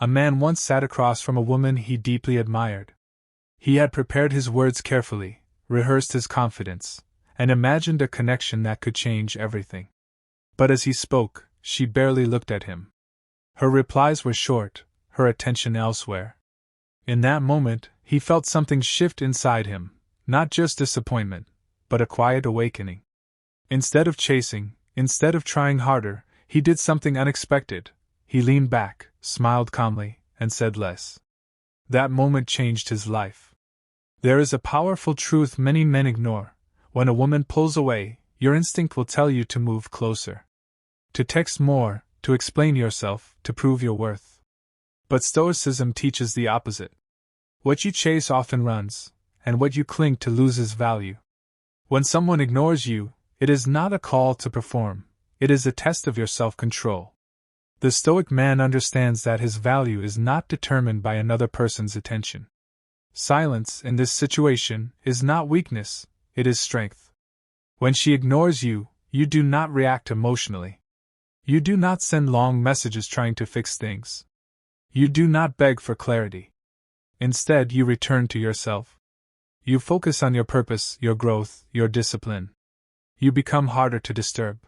A man once sat across from a woman he deeply admired. He had prepared his words carefully, rehearsed his confidence, and imagined a connection that could change everything. But as he spoke, she barely looked at him. Her replies were short, her attention elsewhere. In that moment, he felt something shift inside him, not just disappointment, but a quiet awakening. Instead of chasing, instead of trying harder, he did something unexpected. He leaned back, smiled calmly, and said less. That moment changed his life. There is a powerful truth many men ignore. When a woman pulls away, your instinct will tell you to move closer. To text more, to explain yourself, to prove your worth. But Stoicism teaches the opposite. What you chase often runs, and what you cling to loses value. When someone ignores you, it is not a call to perform, it is a test of your self-control. The Stoic man understands that his value is not determined by another person's attention. Silence, in this situation, is not weakness, it is strength. When she ignores you, you do not react emotionally. You do not send long messages trying to fix things. You do not beg for clarity. Instead, you return to yourself. You focus on your purpose, your growth, your discipline. You become harder to disturb.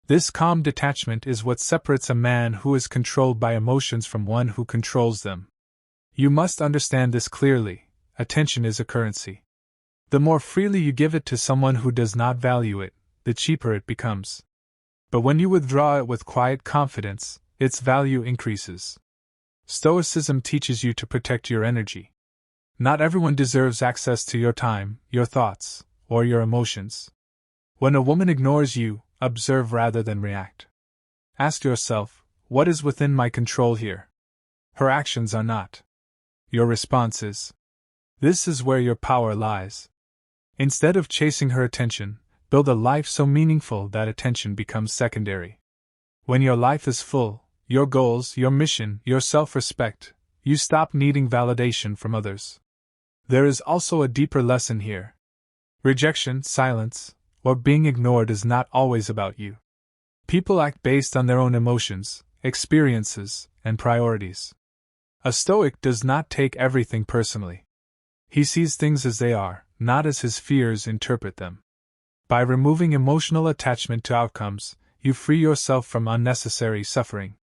This calm detachment is what separates a man who is controlled by emotions from one who controls them. You must understand this clearly. Attention is a currency. The more freely you give it to someone who does not value it, the cheaper it becomes. But when you withdraw it with quiet confidence, its value increases. Stoicism teaches you to protect your energy. Not everyone deserves access to your time, your thoughts, or your emotions. When a woman ignores you, observe rather than react. Ask yourself, what is within my control here? Her actions are not. Your response is. This is where your power lies. Instead of chasing her attention, build a life so meaningful that attention becomes secondary. When your life is full, your goals, your mission, your self-respect, you stop needing validation from others. There is also a deeper lesson here. Rejection, silence, or being ignored is not always about you. People act based on their own emotions, experiences, and priorities. A Stoic does not take everything personally. He sees things as they are, not as his fears interpret them. By removing emotional attachment to outcomes, you free yourself from unnecessary suffering.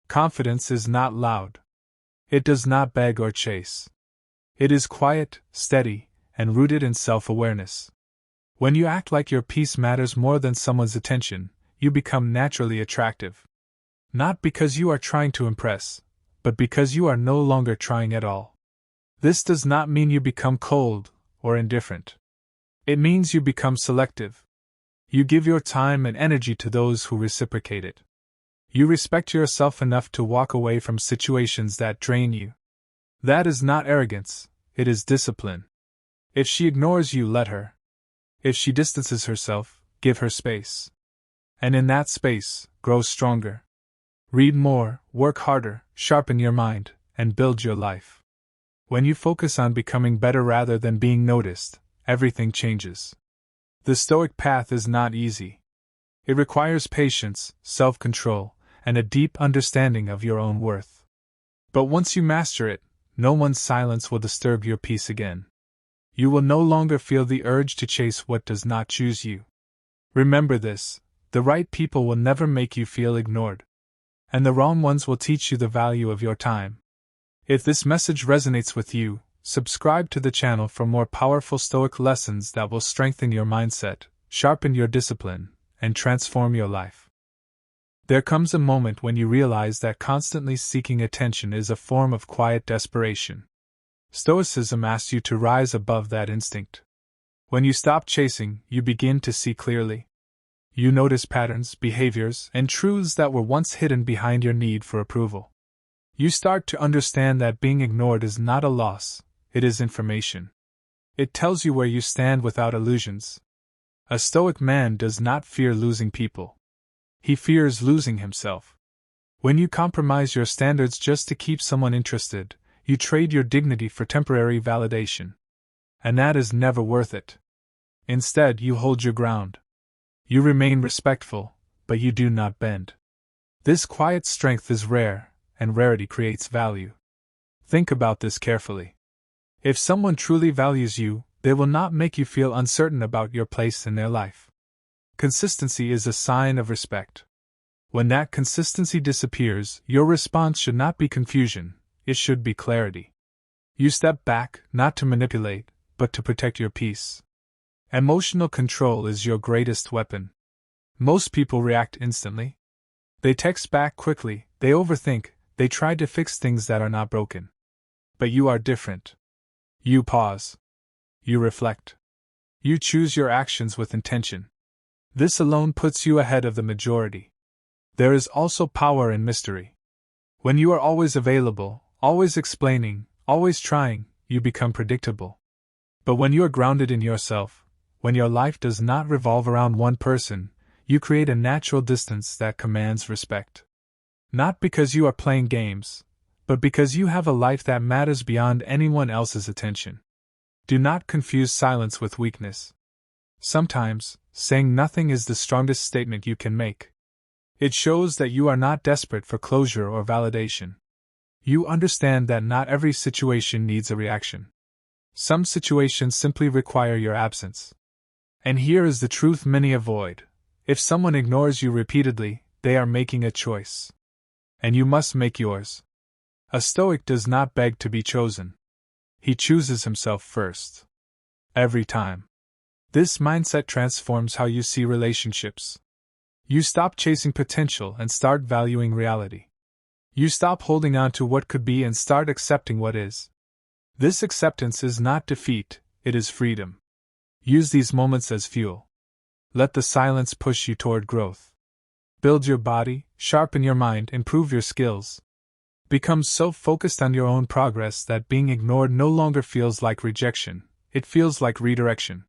Confidence is not loud. It does not beg or chase. It is quiet, steady, and rooted in self-awareness. When you act like your peace matters more than someone's attention, you become naturally attractive. Not because you are trying to impress, but because you are no longer trying at all. This does not mean you become cold or indifferent. It means you become selective. You give your time and energy to those who reciprocate it. You respect yourself enough to walk away from situations that drain you. That is not arrogance, it is discipline. If she ignores you, let her. If she distances herself, give her space. And in that space, grow stronger. Read more, work harder, sharpen your mind, and build your life. When you focus on becoming better rather than being noticed, everything changes. The Stoic path is not easy. It requires patience, self-control, and a deep understanding of your own worth. But once you master it, no one's silence will disturb your peace again. You will no longer feel the urge to chase what does not choose you. Remember this, the right people will never make you feel ignored. And the wrong ones will teach you the value of your time. If this message resonates with you, subscribe to the channel for more powerful Stoic lessons that will strengthen your mindset, sharpen your discipline, and transform your life. There comes a moment when you realize that constantly seeking attention is a form of quiet desperation. Stoicism asks you to rise above that instinct. When you stop chasing, you begin to see clearly. You notice patterns, behaviors, and truths that were once hidden behind your need for approval. You start to understand that being ignored is not a loss, it is information. It tells you where you stand without illusions. A Stoic man does not fear losing people. He fears losing himself. When you compromise your standards just to keep someone interested, you trade your dignity for temporary validation. And that is never worth it. Instead, you hold your ground. You remain respectful, but you do not bend. This quiet strength is rare, and rarity creates value. Think about this carefully. If someone truly values you, they will not make you feel uncertain about your place in their life. Consistency is a sign of respect. When that consistency disappears, your response should not be confusion, it should be clarity. You step back, not to manipulate, but to protect your peace. Emotional control is your greatest weapon. Most people react instantly. They text back quickly, they overthink, they try to fix things that are not broken. But you are different. You pause. You reflect. You choose your actions with intention. This alone puts you ahead of the majority. There is also power in mystery. When you are always available, always explaining, always trying, you become predictable. But when you are grounded in yourself, when your life does not revolve around one person, you create a natural distance that commands respect. Not because you are playing games, but because you have a life that matters beyond anyone else's attention. Do not confuse silence with weakness. Sometimes, saying nothing is the strongest statement you can make. It shows that you are not desperate for closure or validation. You understand that not every situation needs a reaction. Some situations simply require your absence. And here is the truth many avoid. If someone ignores you repeatedly, they are making a choice. And you must make yours. A Stoic does not beg to be chosen. He chooses himself first. Every time. This mindset transforms how you see relationships. You stop chasing potential and start valuing reality. You stop holding on to what could be and start accepting what is. This acceptance is not defeat, it is freedom. Use these moments as fuel. Let the silence push you toward growth. Build your body, sharpen your mind, improve your skills. Become so focused on your own progress that being ignored no longer feels like rejection, it feels like redirection.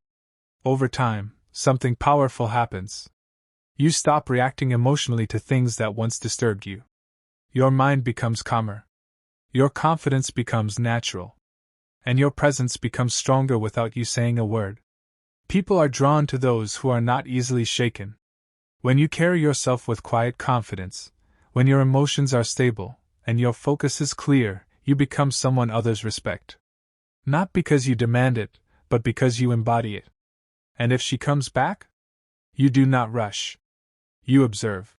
Over time, something powerful happens. You stop reacting emotionally to things that once disturbed you. Your mind becomes calmer. Your confidence becomes natural. And your presence becomes stronger without you saying a word. People are drawn to those who are not easily shaken. When you carry yourself with quiet confidence, when your emotions are stable, and your focus is clear, you become someone others respect. Not because you demand it, but because you embody it. And if she comes back? You do not rush. You observe.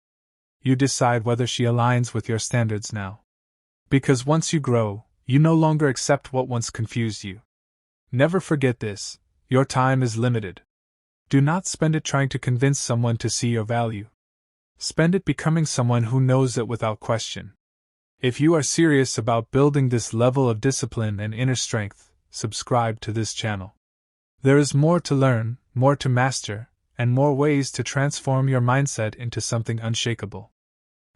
You decide whether she aligns with your standards now. Because once you grow, you no longer accept what once confused you. Never forget this. Your time is limited. Do not spend it trying to convince someone to see your value. Spend it becoming someone who knows it without question. If you are serious about building this level of discipline and inner strength, subscribe to this channel. There is more to learn, more to master, and more ways to transform your mindset into something unshakable.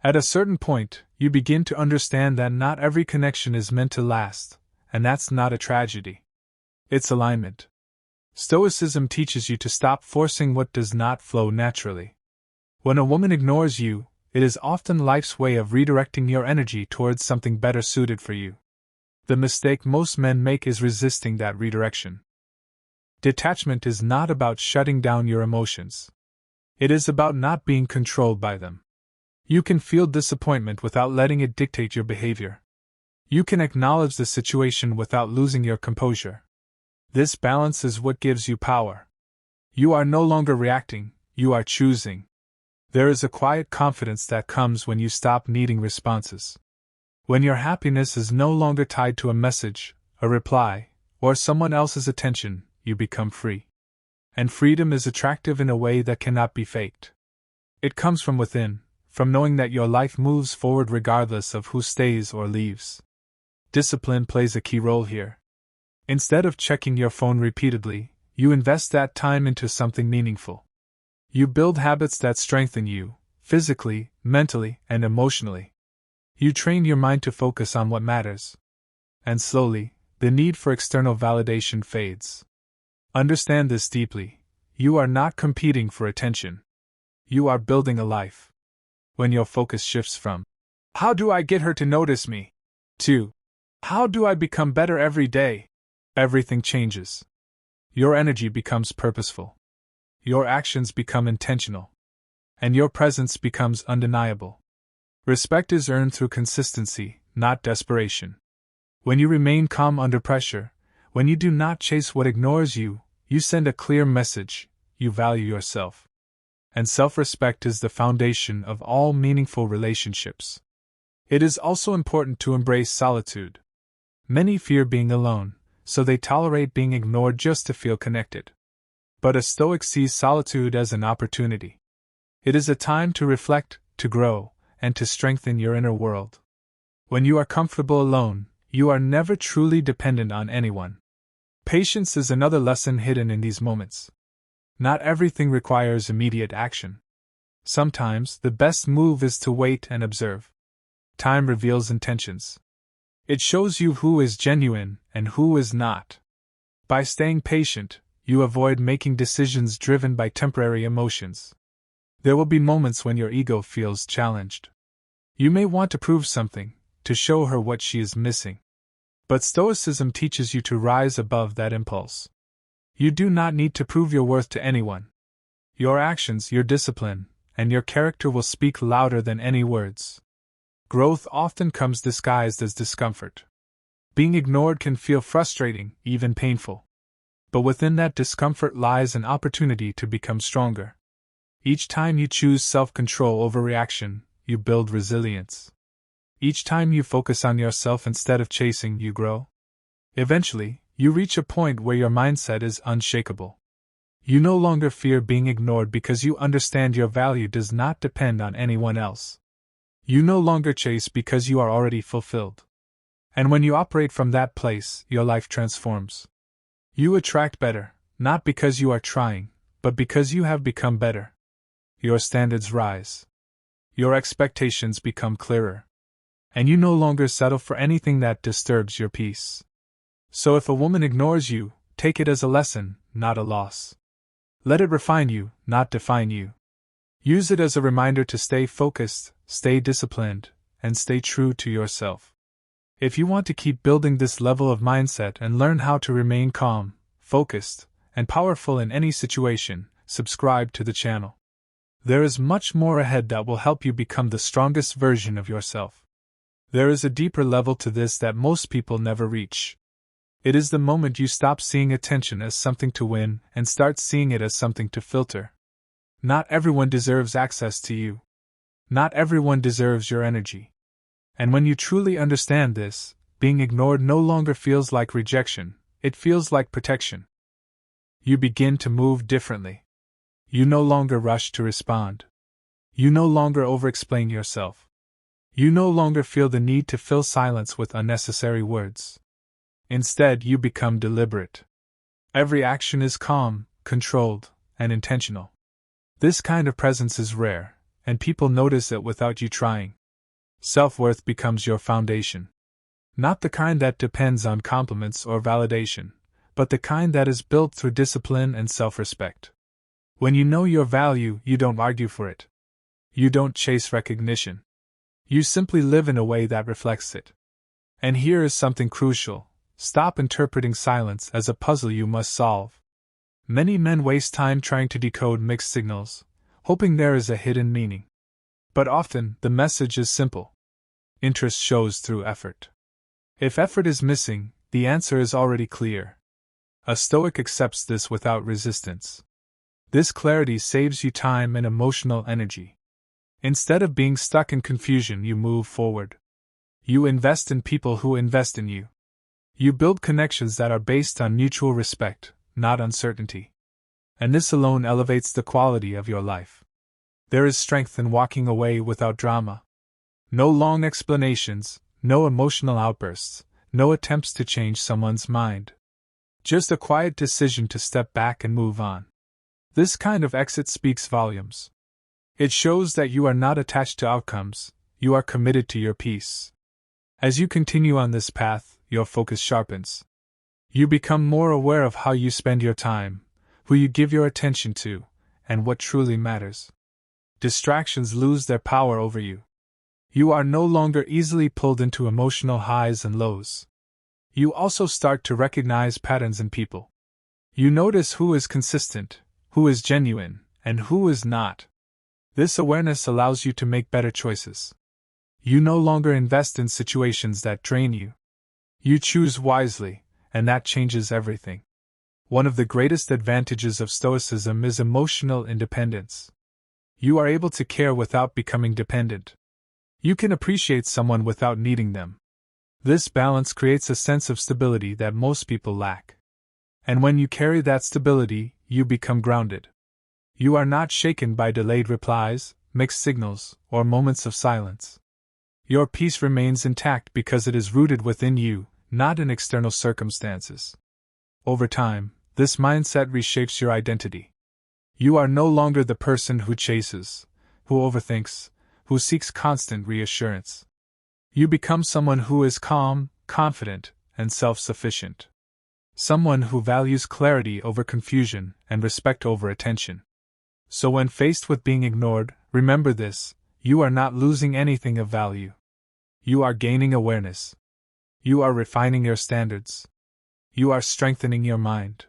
At a certain point, you begin to understand that not every connection is meant to last, and that's not a tragedy. It's alignment. Stoicism teaches you to stop forcing what does not flow naturally. When a woman ignores you, it is often life's way of redirecting your energy towards something better suited for you. The mistake most men make is resisting that redirection. Detachment is not about shutting down your emotions. It is about not being controlled by them. You can feel disappointment without letting it dictate your behavior. You can acknowledge the situation without losing your composure. This balance is what gives you power. You are no longer reacting, you are choosing. There is a quiet confidence that comes when you stop needing responses. When your happiness is no longer tied to a message, a reply, or someone else's attention, you become free. And freedom is attractive in a way that cannot be faked. It comes from within, from knowing that your life moves forward regardless of who stays or leaves. Discipline plays a key role here. Instead of checking your phone repeatedly, you invest that time into something meaningful. You build habits that strengthen you, physically, mentally, and emotionally. You train your mind to focus on what matters. And slowly, the need for external validation fades. Understand this deeply. You are not competing for attention. You are building a life. When your focus shifts from, "How do I get her to notice me?" to, "How do I become better every day?" everything changes. Your energy becomes purposeful. Your actions become intentional. And your presence becomes undeniable. Respect is earned through consistency, not desperation. When you remain calm under pressure, when you do not chase what ignores you, you send a clear message: you value yourself. And self-respect is the foundation of all meaningful relationships. It is also important to embrace solitude. Many fear being alone, so they tolerate being ignored just to feel connected. But a Stoic sees solitude as an opportunity. It is a time to reflect, to grow, and to strengthen your inner world. When you are comfortable alone, you are never truly dependent on anyone. Patience is another lesson hidden in these moments. Not everything requires immediate action. Sometimes the best move is to wait and observe. Time reveals intentions. It shows you who is genuine and who is not. By staying patient, you avoid making decisions driven by temporary emotions. There will be moments when your ego feels challenged. You may want to prove something, to show her what she is missing. But Stoicism teaches you to rise above that impulse. You do not need to prove your worth to anyone. Your actions, your discipline, and your character will speak louder than any words. Growth often comes disguised as discomfort. Being ignored can feel frustrating, even painful. But within that discomfort lies an opportunity to become stronger. Each time you choose self-control over reaction, you build resilience. Each time you focus on yourself instead of chasing, you grow. Eventually, you reach a point where your mindset is unshakable. You no longer fear being ignored because you understand your value does not depend on anyone else. You no longer chase because you are already fulfilled. And when you operate from that place, your life transforms. You attract better, not because you are trying, but because you have become better. Your standards rise. Your expectations become clearer. And you no longer settle for anything that disturbs your peace. So if a woman ignores you, take it as a lesson, not a loss. Let it refine you, not define you. Use it as a reminder to stay focused, stay disciplined, and stay true to yourself. If you want to keep building this level of mindset and learn how to remain calm, focused, and powerful in any situation, subscribe to the channel. There is much more ahead that will help you become the strongest version of yourself. There is a deeper level to this that most people never reach. It is the moment you stop seeing attention as something to win and start seeing it as something to filter. Not everyone deserves access to you. Not everyone deserves your energy. And when you truly understand this, being ignored no longer feels like rejection, it feels like protection. You begin to move differently. You no longer rush to respond. You no longer over-explain yourself. You no longer feel the need to fill silence with unnecessary words. Instead, you become deliberate. Every action is calm, controlled, and intentional. This kind of presence is rare, and people notice it without you trying. Self-worth becomes your foundation. Not the kind that depends on compliments or validation, but the kind that is built through discipline and self-respect. When you know your value, you don't argue for it. You don't chase recognition. You simply live in a way that reflects it. And here is something crucial. Stop interpreting silence as a puzzle you must solve. Many men waste time trying to decode mixed signals, hoping there is a hidden meaning. But often, the message is simple. Interest shows through effort. If effort is missing, the answer is already clear. A Stoic accepts this without resistance. This clarity saves you time and emotional energy. Instead of being stuck in confusion, you move forward. You invest in people who invest in you. You build connections that are based on mutual respect, not uncertainty. And this alone elevates the quality of your life. There is strength in walking away without drama. No long explanations, no emotional outbursts, no attempts to change someone's mind. Just a quiet decision to step back and move on. This kind of exit speaks volumes. It shows that you are not attached to outcomes, you are committed to your peace. As you continue on this path, your focus sharpens. You become more aware of how you spend your time, who you give your attention to, and what truly matters. Distractions lose their power over you. You are no longer easily pulled into emotional highs and lows. You also start to recognize patterns in people. You notice who is consistent, who is genuine, and who is not. This awareness allows you to make better choices. You no longer invest in situations that drain you. You choose wisely, and that changes everything. One of the greatest advantages of Stoicism is emotional independence. You are able to care without becoming dependent. You can appreciate someone without needing them. This balance creates a sense of stability that most people lack. And when you carry that stability, you become grounded. You are not shaken by delayed replies, mixed signals, or moments of silence. Your peace remains intact because it is rooted within you, not in external circumstances. Over time, this mindset reshapes your identity. You are no longer the person who chases, who overthinks, who seeks constant reassurance. You become someone who is calm, confident, and self-sufficient. Someone who values clarity over confusion and respect over attention. So when faced with being ignored, remember this: you are not losing anything of value. You are gaining awareness. You are refining your standards. You are strengthening your mind.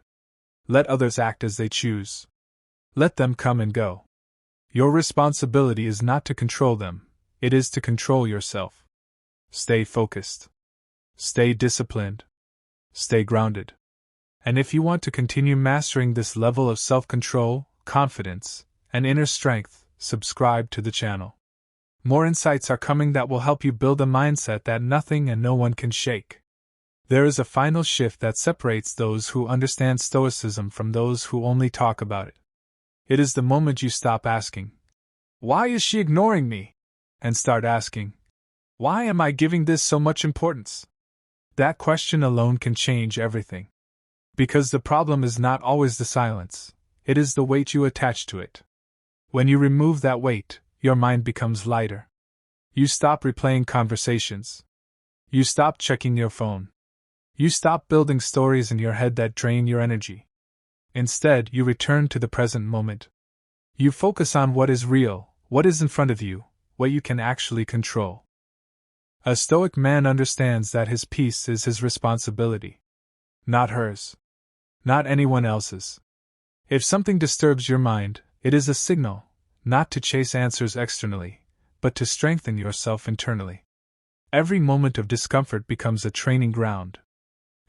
Let others act as they choose. Let them come and go. Your responsibility is not to control them, it is to control yourself. Stay focused. Stay disciplined. Stay grounded. And if you want to continue mastering this level of self-control, confidence, and inner strength, subscribe to the channel. More insights are coming that will help you build a mindset that nothing and no one can shake. There is a final shift that separates those who understand Stoicism from those who only talk about it. It is the moment you stop asking, "Why is she ignoring me?" and start asking, "Why am I giving this so much importance?" That question alone can change everything. Because the problem is not always the silence, it is the weight you attach to it. When you remove that weight, your mind becomes lighter. You stop replaying conversations. You stop checking your phone. You stop building stories in your head that drain your energy. Instead, you return to the present moment. You focus on what is real, what is in front of you, what you can actually control. A Stoic man understands that his peace is his responsibility. Not hers. Not anyone else's. If something disturbs your mind, it is a signal, not to chase answers externally, but to strengthen yourself internally. Every moment of discomfort becomes a training ground.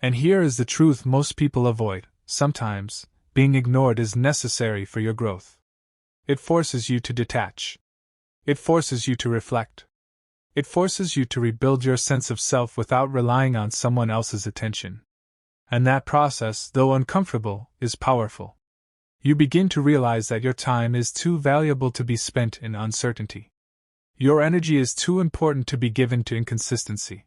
And here is the truth most people avoid: sometimes, being ignored is necessary for your growth. It forces you to detach. It forces you to reflect. It forces you to rebuild your sense of self without relying on someone else's attention. And that process, though uncomfortable, is powerful. You begin to realize that your time is too valuable to be spent in uncertainty. Your energy is too important to be given to inconsistency.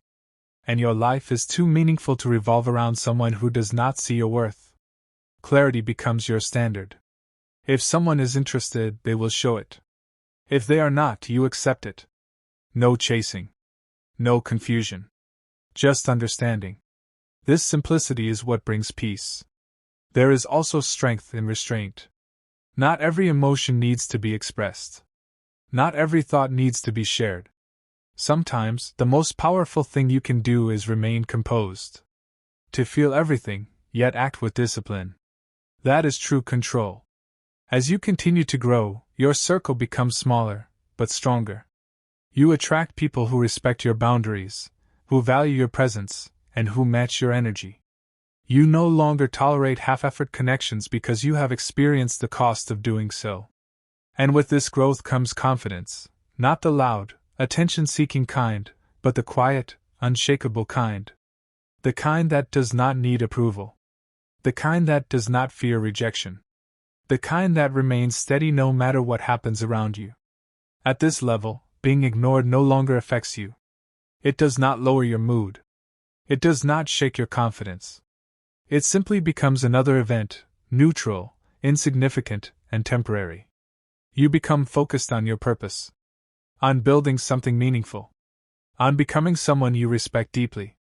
And your life is too meaningful to revolve around someone who does not see your worth. Clarity becomes your standard. If someone is interested, they will show it. If they are not, you accept it. No chasing. No confusion. Just understanding. This simplicity is what brings peace. There is also strength in restraint. Not every emotion needs to be expressed. Not every thought needs to be shared. Sometimes, the most powerful thing you can do is remain composed. To feel everything, yet act with discipline. That is true control. As you continue to grow, your circle becomes smaller, but stronger. You attract people who respect your boundaries, who value your presence, and who match your energy. You no longer tolerate half-effort connections because you have experienced the cost of doing so. And with this growth comes confidence, not the loud, attention-seeking kind, but the quiet, unshakable kind. The kind that does not need approval. The kind that does not fear rejection. The kind that remains steady no matter what happens around you. At this level, being ignored no longer affects you. It does not lower your mood. It does not shake your confidence. It simply becomes another event, neutral, insignificant, and temporary. You become focused on your purpose. On building something meaningful. On becoming someone you respect deeply.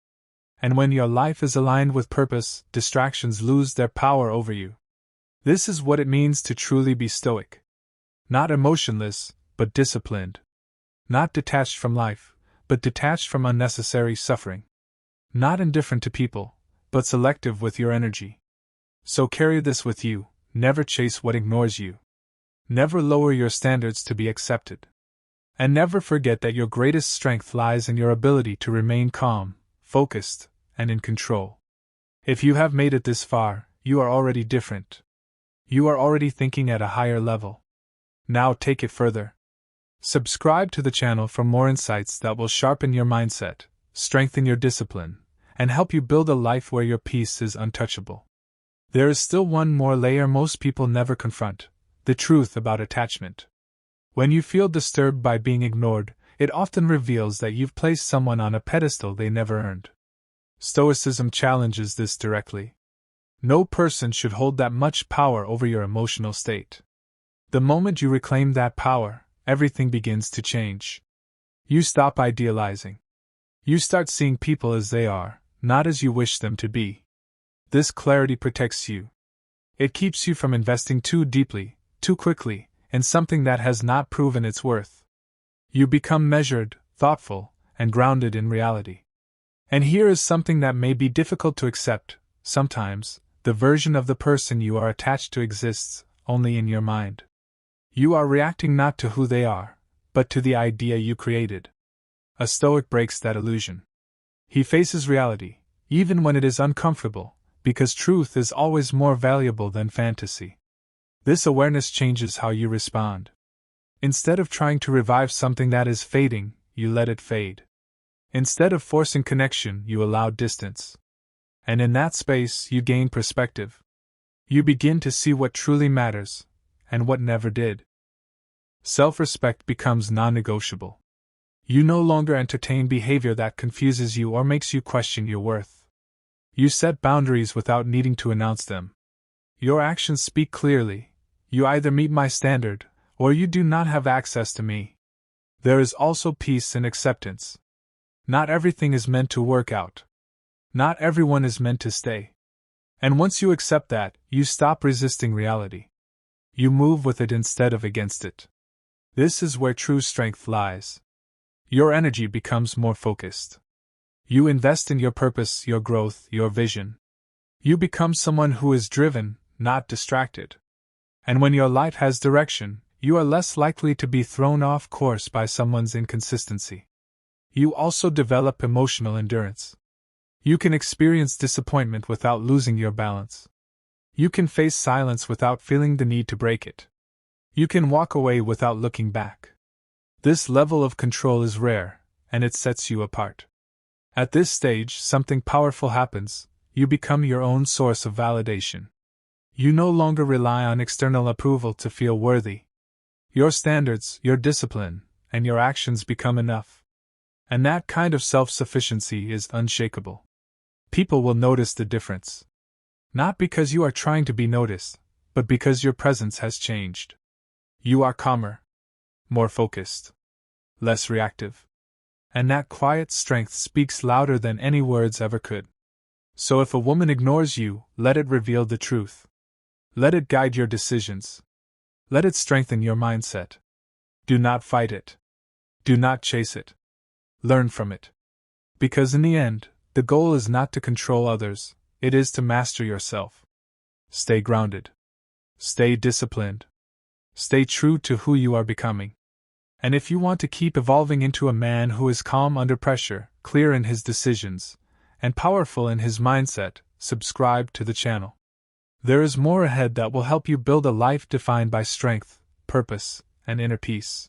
And when your life is aligned with purpose, distractions lose their power over you. This is what it means to truly be stoic. Not emotionless, but disciplined. Not detached from life, but detached from unnecessary suffering. Not indifferent to people, but selective with your energy. So carry this with you: never chase what ignores you. Never lower your standards to be accepted. And never forget that your greatest strength lies in your ability to remain calm, focused, and in control. If you have made it this far, you are already different. You are already thinking at a higher level. Now take it further. Subscribe to the channel for more insights that will sharpen your mindset, strengthen your discipline, and help you build a life where your peace is untouchable. There is still one more layer most people never confront: the truth about attachment. When you feel disturbed by being ignored, it often reveals that you've placed someone on a pedestal they never earned. Stoicism challenges this directly. No person should hold that much power over your emotional state. The moment you reclaim that power, everything begins to change. You stop idealizing. You start seeing people as they are, not as you wish them to be. This clarity protects you. It keeps you from investing too deeply, too quickly, in something that has not proven its worth. You become measured, thoughtful, and grounded in reality. And here is something that may be difficult to accept: sometimes, the version of the person you are attached to exists only in your mind. You are reacting not to who they are, but to the idea you created. A Stoic breaks that illusion. He faces reality, even when it is uncomfortable, because truth is always more valuable than fantasy. This awareness changes how you respond. Instead of trying to revive something that is fading, you let it fade. Instead of forcing connection, you allow distance. And in that space, you gain perspective. You begin to see what truly matters, and what never did. Self-respect becomes non-negotiable. You no longer entertain behavior that confuses you or makes you question your worth. You set boundaries without needing to announce them. Your actions speak clearly: you either meet my standard, or you do not have access to me. There is also peace in acceptance. Not everything is meant to work out. Not everyone is meant to stay. And once you accept that, you stop resisting reality. You move with it instead of against it. This is where true strength lies. Your energy becomes more focused. You invest in your purpose, your growth, your vision. You become someone who is driven, not distracted. And when your life has direction, you are less likely to be thrown off course by someone's inconsistency. You also develop emotional endurance. You can experience disappointment without losing your balance. You can face silence without feeling the need to break it. You can walk away without looking back. This level of control is rare, and it sets you apart. At this stage, something powerful happens: you become your own source of validation. You no longer rely on external approval to feel worthy. Your standards, your discipline, and your actions become enough. And that kind of self-sufficiency is unshakable. People will notice the difference. Not because you are trying to be noticed, but because your presence has changed. You are calmer, more focused, less reactive. And that quiet strength speaks louder than any words ever could. So if a woman ignores you, let it reveal the truth. Let it guide your decisions. Let it strengthen your mindset. Do not fight it. Do not chase it. Learn from it. Because in the end, the goal is not to control others, it is to master yourself. Stay grounded. Stay disciplined. Stay true to who you are becoming. And if you want to keep evolving into a man who is calm under pressure, clear in his decisions, and powerful in his mindset, subscribe to the channel. There is more ahead that will help you build a life defined by strength, purpose, and inner peace.